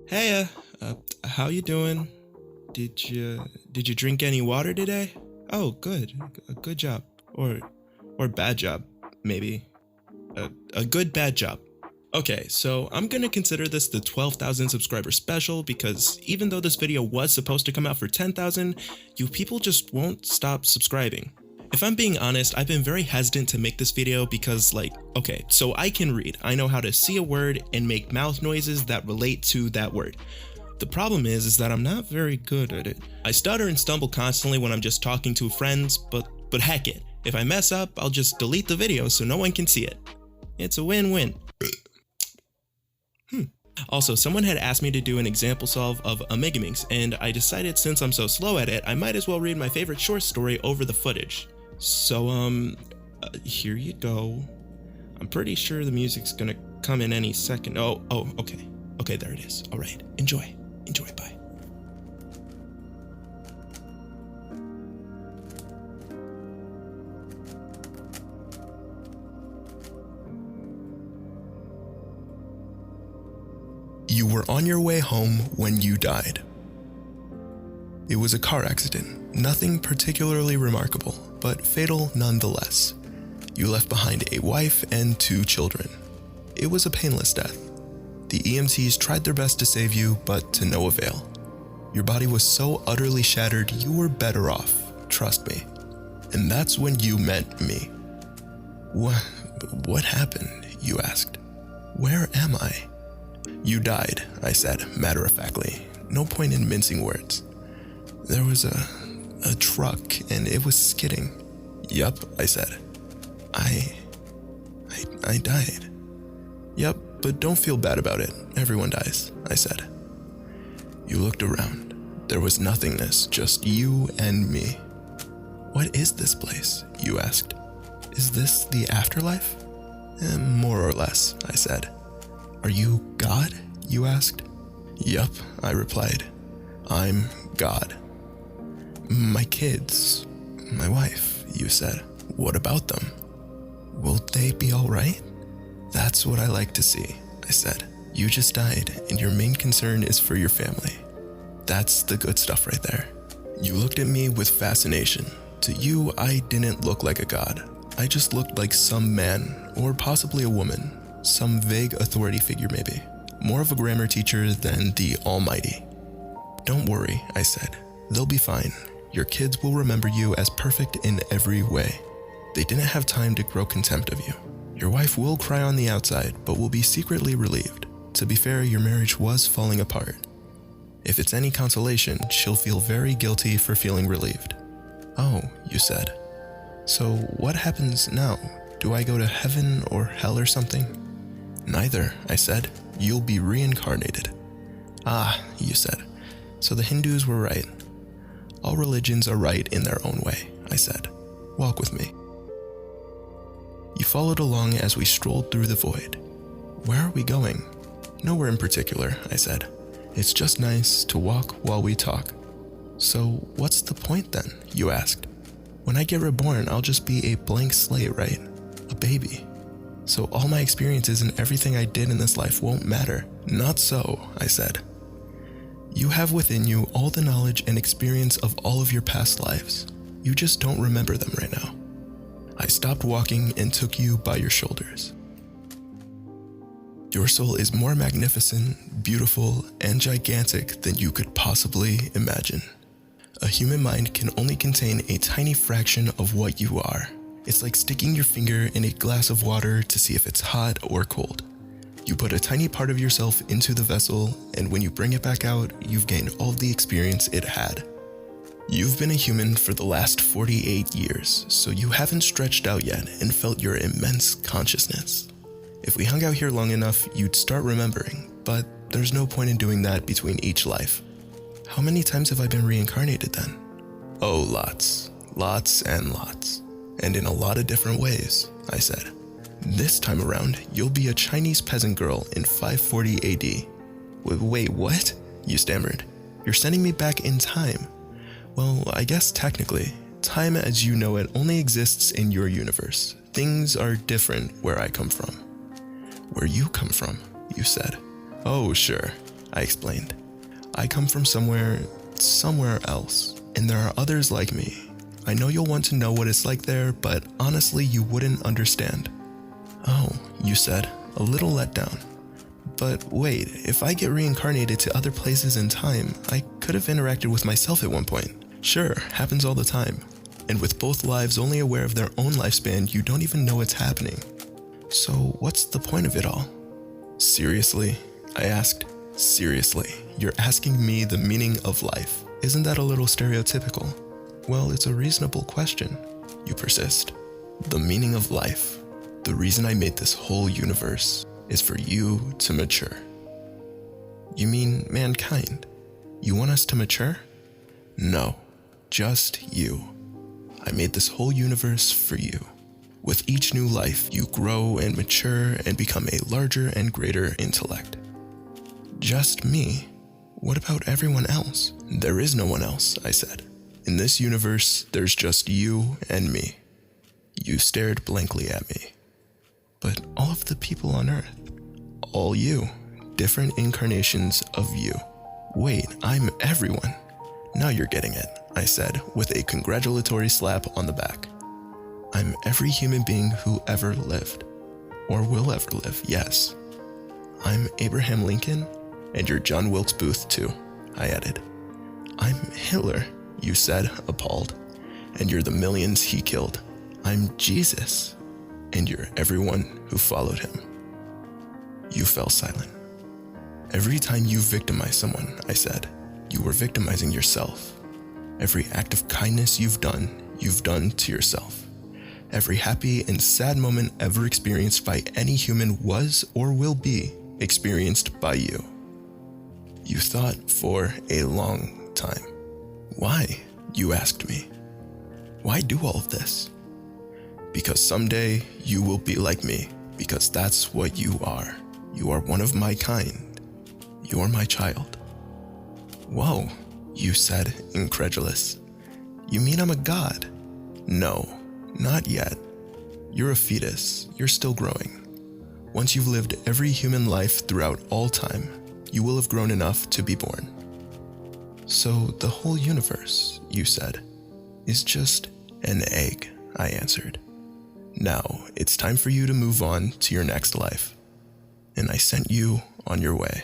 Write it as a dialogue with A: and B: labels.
A: Hey, how you doing? Did you drink any water today? Oh, good. Good job. Or bad job, maybe. A good bad job. Okay, so I'm gonna consider this the 12,000 subscriber special because even though this video was supposed to come out for 10,000, you people just won't stop subscribing. If I'm being honest, I've been very hesitant to make this video because okay, so I can read. I know how to see a word and make mouth noises that relate to that word. The problem is that I'm not very good at it. I stutter and stumble constantly when I'm just talking to friends, but heck it. If I mess up, I'll just delete the video so no one can see it. It's a win-win. Also, someone had asked me to do an example solve of a megaminx, and I decided since I'm so slow at it, I might as well read my favorite short story over the footage. So, here you go. I'm pretty sure the music's gonna come in any second. Oh, okay. Okay, there it is. All right, enjoy, bye. You were on your way home when you died. It was a car accident, nothing particularly remarkable, but fatal nonetheless. You left behind a wife and 2 children. It was a painless death. The EMTs tried their best to save you, but to no avail. Your body was so utterly shattered, you were better off, trust me. And that's when you met me. What happened? You asked. Where am I? You died, I said, matter-of-factly. No point in mincing words. There was a truck, and it was skidding. Yup, I said. I died. Yup, but don't feel bad about it. Everyone dies, I said. You looked around. There was nothingness, just you and me. What is this place? You asked. Is this the afterlife? More or less, I said. Are you God? You asked. Yup, I replied. I'm God. My kids, my wife, you said. What about them? Will they be all right? That's what I like to see, I said. You just died, and your main concern is for your family. That's the good stuff right there. You looked at me with fascination. To you, I didn't look like a god. I just looked like some man, or possibly a woman. Some vague authority figure maybe. More of a grammar teacher than the Almighty. Don't worry, I said. They'll be fine. Your kids will remember you as perfect in every way. They didn't have time to grow contempt of you. Your wife will cry on the outside, but will be secretly relieved. To be fair, your marriage was falling apart. If it's any consolation, she'll feel very guilty for feeling relieved. Oh, you said. So what happens now? Do I go to heaven or hell or something? Neither, I said. You'll be reincarnated. Ah, you said. So the Hindus were right. All religions are right in their own way, I said. Walk with me. You followed along as we strolled through the void. Where are we going? Nowhere in particular, I said. It's just nice to walk while we talk. So what's the point then? You asked. When I get reborn, I'll just be a blank slate, right? A baby. So all my experiences and everything I did in this life won't matter. Not so, I said. You have within you all the knowledge and experience of all of your past lives. You just don't remember them right now. I stopped walking and took you by your shoulders. Your soul is more magnificent, beautiful, and gigantic than you could possibly imagine. A human mind can only contain a tiny fraction of what you are. It's like sticking your finger in a glass of water to see if it's hot or cold. You put a tiny part of yourself into the vessel, and when you bring it back out, you've gained all the experience it had. You've been a human for the last 48 years, so you haven't stretched out yet and felt your immense consciousness. If we hung out here long enough, you'd start remembering, but there's no point in doing that between each life. How many times have I been reincarnated then? Oh, lots. Lots and lots. And in a lot of different ways, I said. This time around, you'll be a Chinese peasant girl in 540 AD. Wait, what? You stammered. You're sending me back in time. Well, I guess technically, time as you know it only exists in your universe. Things are different where I come from. Where you come from, you said. Oh, sure. I explained. I come from somewhere else, and there are others like me. I know you'll want to know what it's like there, but honestly, you wouldn't understand. Oh, you said, a little let down. But wait, if I get reincarnated to other places in time, I could have interacted with myself at one point. Sure, happens all the time. And with both lives only aware of their own lifespan, you don't even know it's happening. So what's the point of it all? Seriously? I asked. Seriously, you're asking me the meaning of life. Isn't that a little stereotypical? Well, it's a reasonable question. You persist. The meaning of life, the reason I made this whole universe, is for you to mature. You mean mankind? You want us to mature? No, just you. I made this whole universe for you. With each new life, you grow and mature and become a larger and greater intellect. Just me? What about everyone else? There is no one else, I said. In this universe, there's just you and me. You stared blankly at me. But all of the people on Earth, all you, different incarnations of you. Wait, I'm everyone. Now you're getting it, I said with a congratulatory slap on the back. I'm every human being who ever lived, or will ever live, yes. I'm Abraham Lincoln, and you're John Wilkes Booth too, I added. I'm Hitler, you said, appalled, and you're the millions he killed. I'm Jesus, and you're everyone who followed him. You fell silent. Every time you victimize someone, I said, you were victimizing yourself. Every act of kindness you've done to yourself. Every happy and sad moment ever experienced by any human was or will be experienced by you. You thought for a long time. Why? You asked me. Why do all of this? Because someday you will be like me, because that's what you are. You are one of my kind. You're my child. Whoa, you said, incredulous. You mean I'm a god? No, not yet. You're a fetus. You're still growing. Once you've lived every human life throughout all time, you will have grown enough to be born. So the whole universe, you said, is just an egg, I answered. Now it's time for you to move on to your next life. And I sent you on your way.